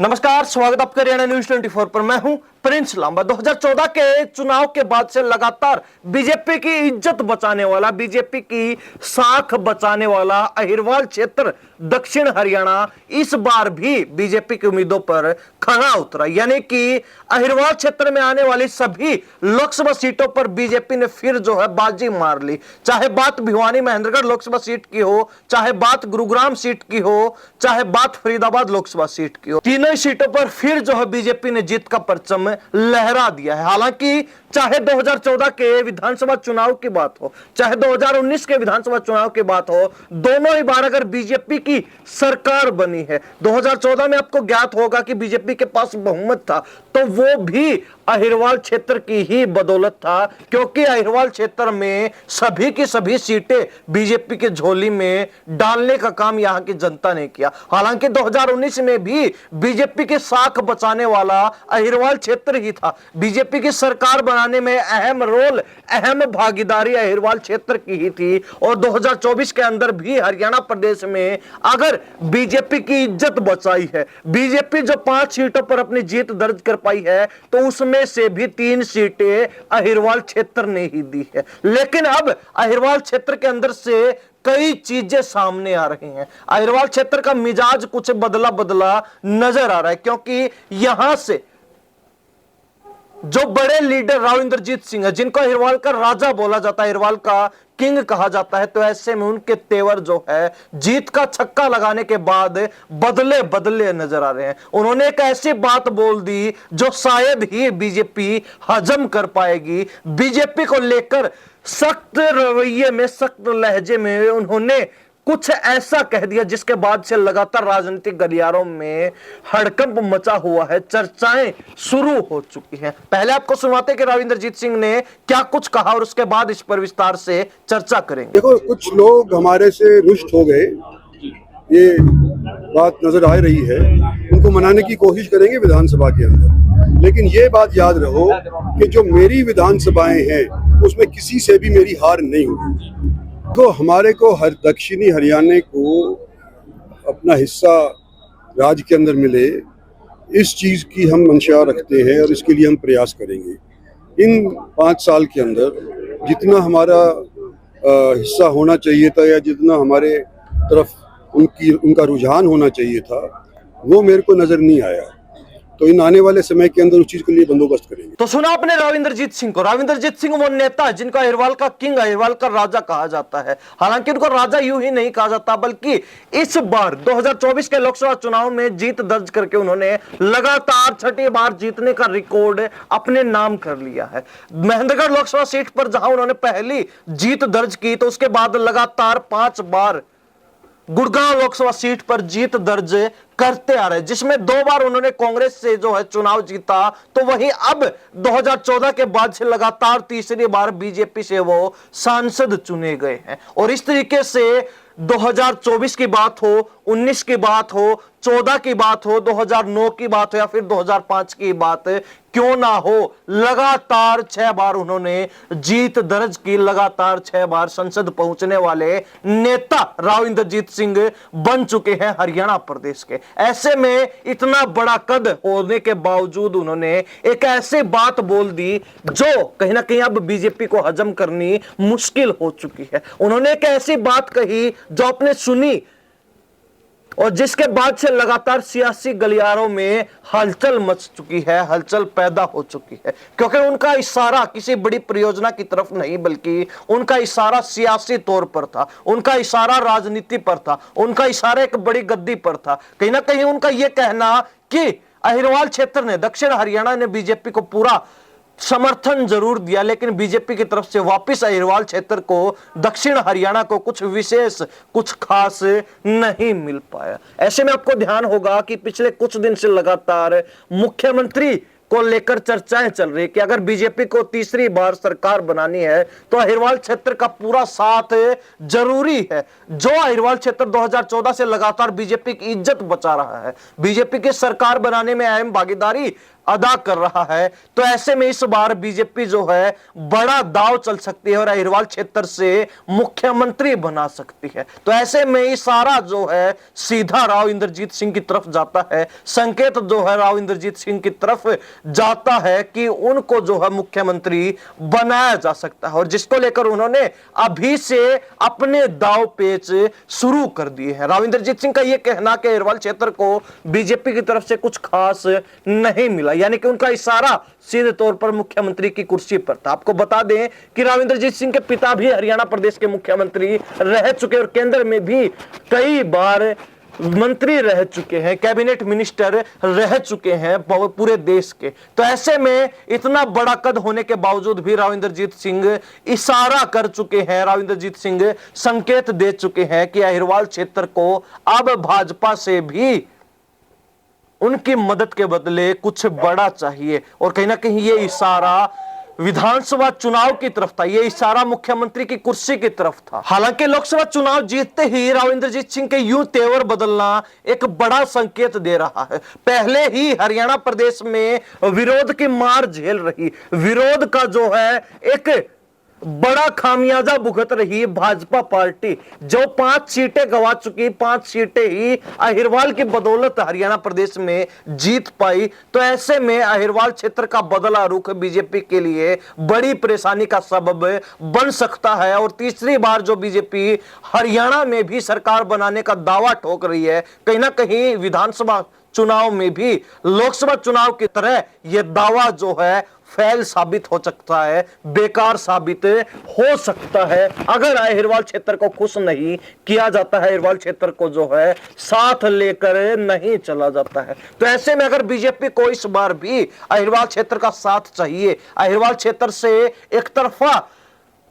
नमस्कार, स्वागत आपका हरियाणा न्यूज 24 पर। मैं हूं प्रिंस लांबा। 2014 के चुनाव के बाद से लगातार बीजेपी की इज्जत बचाने वाला, बीजेपी की साख बचाने वाला अहिरवाल क्षेत्र दक्षिण हरियाणा इस बार भी बीजेपी के उम्मीदों पर खरा उतरा। यानी कि अहिरवाल क्षेत्र में आने वाली सभी लोकसभा सीटों पर बीजेपी ने फिर जो है बाजी मार ली। चाहे बात भिवानी महेंद्रगढ़ लोकसभा सीट की हो, चाहे बात गुरुग्राम सीट की हो, चाहे बात फरीदाबाद लोकसभा सीट की हो, तीनों सीटों पर फिर जो है बीजेपी ने जीत का परचम लहरा दिया है। हालांकि चाहे 2014 के विधानसभा चुनाव की बात हो, चाहे 2019 के विधानसभा चुनाव की बात हो, दोनों ही बार अगर बीजेपी की सरकार बनी है, 2014 में आपको ज्ञात होगा कि बीजेपी के पास बहुमत था, तो वो भी अहिरवाल क्षेत्र की ही बदौलत था, क्योंकि अहिरवाल क्षेत्र में सभी की सभी सीटें बीजेपी के झोली में डालने का काम यहां की जनता ने किया। हालांकि 2019 में भी बीजेपी के साख बचाने वाला अहिरवाल क्षेत्र ही था। बीजेपी की सरकार बनाने में अहम रोल, अहम भागीदारी अहिरवाल क्षेत्र की ही थी। और 2024 के अंदर भी हरियाणा प्रदेश में अगर बीजेपी की इज्जत बचाई है, बीजेपी जो 5 सीटों पर अपनी जीत दर्ज कर पाई है, तो उसमें से भी 3 सीटें अहिरवाल क्षेत्र ने ही दी है। लेकिन अब अहिरवाल क्षेत्र के अंदर से कई चीजें सामने आ रही हैं। अहिरवाल क्षेत्र का मिजाज कुछ बदला बदला नजर आ रहा है, क्योंकि यहां से जो बड़े लीडर राव इंद्रजीत सिंह है, जिनको अहिरवाल का राजा बोला जाता है, अहिरवाल का किंग कहा जाता है, तो ऐसे में उनके तेवर जो है जीत का छक्का लगाने के बाद बदले बदले नजर आ रहे हैं। उन्होंने एक ऐसी बात बोल दी जो शायद ही बीजेपी हजम कर पाएगी। बीजेपी को लेकर सख्त रवैये में, सख्त लहजे में उन्होंने कुछ ऐसा कह दिया जिसके बाद से लगातार राजनीतिक गलियारों में हड़कंप मचा हुआ है, चर्चाएं शुरू हो चुकी हैं। पहले आपको सुनवाते कि राव इंद्रजीत सिंह ने क्या कुछ कहा और उसके बाद इस पर विस्तार से चर्चा करेंगे। देखो, कुछ लोग हमारे से रुष्ट हो गए, ये बात नजर आ रही है। उनको मनाने की कोशिश करेंगे विधानसभा के अंदर, लेकिन ये बात याद रहो कि जो मेरी विधानसभाएं हैं उसमें किसी से भी मेरी हार नहीं हुई। तो हमारे को हर दक्षिणी हरियाणा को अपना हिस्सा राज्य के अंदर मिले, इस चीज़ की हम मंशा रखते हैं और इसके लिए हम प्रयास करेंगे। इन 5 साल के अंदर जितना हमारा हिस्सा होना चाहिए था, या जितना हमारे तरफ उनका रुझान होना चाहिए था, वो मेरे को नज़र नहीं आया। तो इन आने वाले समय के अंदर उस चीज के लिए बंदोबस्त करेंगे। तो सुना आपने राव इंद्रजीत सिंह को। राव इंद्रजीत सिंह वो नेता है जिनको अहिरवाल का किंग, अहिरवाल का राजा कहा जाता है। हालांकि उनको राजा यूं ही नहीं कहा जाता, बल्कि इस बार 2024 के लोकसभा चुनाव में जीत दर्ज करके उन्होंने लगातार 6ठी बार जीतने का रिकॉर्ड अपने नाम कर लिया है। महेंद्रगढ़ लोकसभा सीट पर जहां उन्होंने पहली जीत दर्ज की, तो उसके बाद लगातार 5 बार गुड़गांव लोकसभा सीट पर जीत दर्ज करते आ रहे, जिसमें 2 बार उन्होंने कांग्रेस से जो है चुनाव जीता। तो वहीं अब 2014 के बाद से लगातार तीसरी बार बीजेपी से वो सांसद चुने गए हैं। और इस तरीके से 2024 की बात हो, 19 की बात हो, 14 की बात हो, 2009 की बात हो, या फिर 2005 की बात क्यों ना हो, लगातार 6 बार उन्होंने जीत दर्ज की। लगातार 6 बार संसद पहुंचने वाले नेता राव इंद्रजीत सिंह बन चुके हैं हरियाणा प्रदेश के। ऐसे में इतना बड़ा कद होने के बावजूद उन्होंने एक ऐसी बात बोल दी जो कहीं ना कहीं अब बीजेपी को हजम करनी मुश्किल हो चुकी है। उन्होंने एक ऐसी बात कही जो आपने सुनी और जिसके बाद से लगातार सियासी गलियारों में हलचल मच चुकी है, हलचल पैदा हो चुकी है, क्योंकि उनका इशारा किसी बड़ी परियोजना की तरफ नहीं, बल्कि उनका इशारा सियासी तौर पर था, उनका इशारा राजनीति पर था, उनका इशारा एक बड़ी गद्दी पर था। कहीं ना कहीं उनका यह कहना कि अहिरवाल क्षेत्र ने, दक्षिण हरियाणा ने बीजेपी को पूरा समर्थन जरूर दिया, लेकिन बीजेपी की तरफ से वापस अहिरवाल क्षेत्र को, दक्षिण हरियाणा को कुछ विशेष, कुछ खास नहीं मिल पाया। ऐसे में आपको ध्यान होगा कि पिछले कुछ दिन से लगातार मुख्यमंत्री को लेकर चर्चाएं चल रही है कि अगर बीजेपी को तीसरी बार सरकार बनानी है तो अहिरवाल क्षेत्र का पूरा साथ जरूरी है। जो अहिरवाल क्षेत्र 2014 से लगातार बीजेपी की इज्जत बचा रहा है, बीजेपी की सरकार बनाने में अहम भागीदारी अदा कर रहा है। तो ऐसे में इस बार बीजेपी जो है बड़ा दाव चल सकती है और अहिरवाल क्षेत्र से मुख्यमंत्री बना सकती है। तो ऐसे में इशारा जो है सीधा राव इंद्रजीत सिंह की तरफ जाता है, संकेत जो है राव इंद्रजीत सिंह की तरफ जाता है कि उनको जो है मुख्यमंत्री बनाया जा सकता है, और जिसको लेकर उन्होंने अभी से अपने दाव पेच शुरू कर दिए हैं। राव इंद्रजीत सिंह का यह कहना कि अहिरवाल क्षेत्र को बीजेपी की तरफ से कुछ खास नहीं मिला, यानी कि उनका इशारा सीधे तौर पर मुख्यमंत्री की कुर्सी पर था। आपको बता दें कि राव इंद्रजीत सिंह के पिता भी हरियाणा प्रदेश के मुख्यमंत्री रह चुके और केंद्र में भी कई बार मंत्री रह चुके हैं, कैबिनेट मिनिस्टर रह चुके हैं पूरे देश के। तो ऐसे में इतना बड़ा कद होने के बावजूद भी राव इंद्रजीत सिंह इशारा कर चुके हैं, राव इंद्रजीत सिंह संकेत दे चुके हैं कि अहिरवाल क्षेत्र को अब भाजपा से भी उनकी मदद के बदले कुछ बड़ा चाहिए। और कहीं ना कहीं ये इशारा विधानसभा चुनाव की तरफ था, यह इशारा मुख्यमंत्री की कुर्सी की तरफ था। हालांकि लोकसभा चुनाव जीतते ही राव इंद्रजीत सिंह के यूं तेवर बदलना एक बड़ा संकेत दे रहा है। पहले ही हरियाणा प्रदेश में विरोध की मार झेल रही, विरोध का जो है एक बड़ा खामियाजा भुगत रही भाजपा पार्टी, जो 5 सीटें गंवा चुकी, 5 सीटें ही अहिरवाल की बदौलत हरियाणा प्रदेश में जीत पाई। तो ऐसे में अहिरवाल क्षेत्र का बदला रुख बीजेपी के लिए बड़ी परेशानी का सबब बन सकता है। और तीसरी बार जो बीजेपी हरियाणा में भी सरकार बनाने का दावा ठोक रही है, कहीं ना कहीं विधानसभा चुनाव में भी लोकसभा चुनाव की तरह यह दावा जो है फेल साबित हो सकता है, बेकार साबित हो सकता है, अगर अहिरवाल क्षेत्र को खुश नहीं किया जाता है, अहिरवाल क्षेत्र को जो है साथ लेकर नहीं चला जाता है। तो ऐसे में अगर बीजेपी को इस बार भी अहिरवाल क्षेत्र का साथ चाहिए, अहिरवाल क्षेत्र से एक तरफा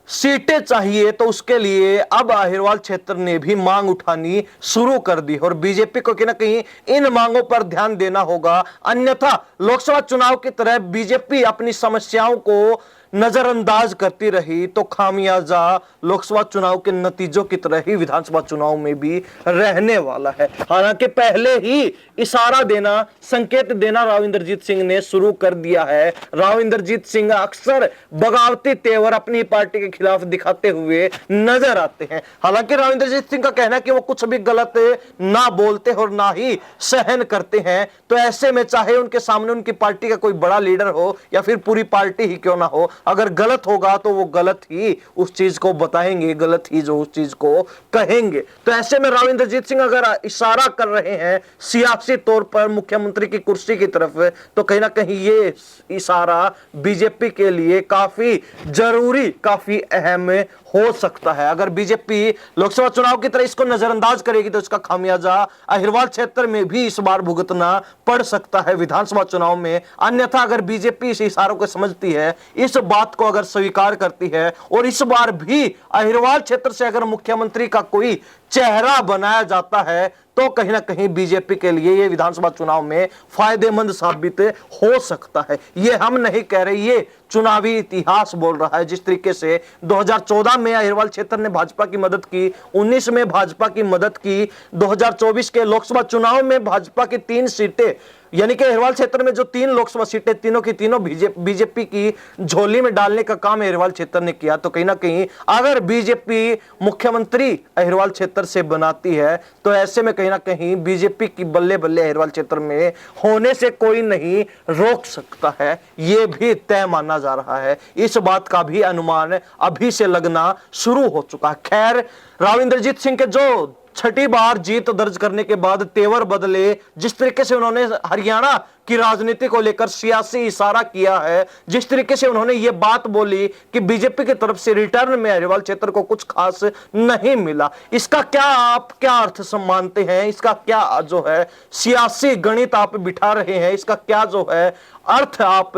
सीटें चाहिए, तो उसके लिए अब अहिरवाल क्षेत्र ने भी मांग उठानी शुरू कर दी और बीजेपी को कहीं ना कहीं इन मांगों पर ध्यान देना होगा। अन्यथा लोकसभा चुनाव की तरह बीजेपी अपनी समस्याओं को नजरअंदाज करती रही तो खामियाजा लोकसभा चुनाव के नतीजों की तरह ही विधानसभा चुनाव में भी रहने वाला है। हालांकि पहले ही इशारा देना, संकेत देना राव इंद्रजीत सिंह ने शुरू कर दिया है। राव इंद्रजीत सिंह अक्सर बगावती तेवर अपनी पार्टी के खिलाफ दिखाते हुए नजर आते हैं। हालांकि राव इंद्रजीत सिंह का कहना है कि वो कुछ भी गलत ना बोलते और ना ही सहन करते हैं। तो ऐसे में चाहे उनके सामने उनकी पार्टी का कोई बड़ा लीडर हो या फिर पूरी पार्टी ही क्यों ना हो, अगर गलत होगा तो वो गलत ही उस चीज को बताएंगे, गलत ही जो उस चीज को कहेंगे। तो ऐसे में राव इंद्रजीत सिंह अगर इशारा कर रहे हैं सियासी तौर पर मुख्यमंत्री की कुर्सी की तरफ, तो कहीं ना कहीं ये इशारा बीजेपी के लिए काफी जरूरी, काफी अहम हो सकता है। अगर बीजेपी लोकसभा चुनाव की तरह इसको नजरअंदाज करेगी तो इसका खामियाजा अहिरवाल क्षेत्र में भी इस बार भुगतना पड़ सकता है विधानसभा चुनाव में। अन्यथा अगर बीजेपी इस इशारों को समझती है, इस बात को अगर स्वीकार करती है और इस बार भी अहिरवाल क्षेत्र से अगर मुख्यमंत्री का कोई चेहरा बनाया जाता है, तो कहीं ना कहीं बीजेपी के लिए ये विधानसभा चुनाव में फायदेमंद साबित हो सकता है। ये हम नहीं कह रहे, ये चुनावी इतिहास बोल रहा है। जिस तरीके से 2014 में अहिरवाल क्षेत्र ने भाजपा की मदद की, 19 में भाजपा की मदद की, 2024 के लोकसभा चुनाव में भाजपा की 3 सीटें, यानी कि अहिरवाल क्षेत्र में जो 3 लोकसभा सीटें तीनों की तीनों बीजेपी की झोली में डालने का काम अहिरवाल क्षेत्र ने किया। तो कहीं ना कहीं अगर बीजेपी मुख्यमंत्री अहिरवाल क्षेत्र से बनाती है, तो ऐसे में कहीं ना कहीं बीजेपी की बल्ले बल्ले अहिरवाल क्षेत्र में होने से कोई नहीं रोक सकता है। यह भी तय माना जा रहा है, इस बात का भी अनुमान अभी से लगना शुरू हो चुका है। खैर, राव इंद्रजीत सिंह के जो 6ठी बार जीत दर्ज करने के बाद तेवर बदले, जिस तरीके से उन्होंने हरियाणा की राजनीति को लेकर सियासी इशारा किया है, जिस तरीके से उन्होंने ये बात बोली कि बीजेपी की तरफ से रिटर्न में अहिरवाल क्षेत्र को कुछ खास नहीं मिला, इसका क्या आप क्या अर्थ मानते हैं? इसका क्या जो है सियासी गणित आप बिठा रहे हैं? इसका क्या जो है अर्थ आप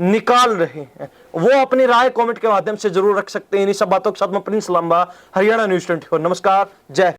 निकाल रहे हैं? वो अपनी राय कमेंट के माध्यम से जरूर रख सकते हैं। इन्हीं सब बातों के साथ मैं प्रिंस लांबा, हरियाणा न्यूज़ 24। नमस्कार, जय।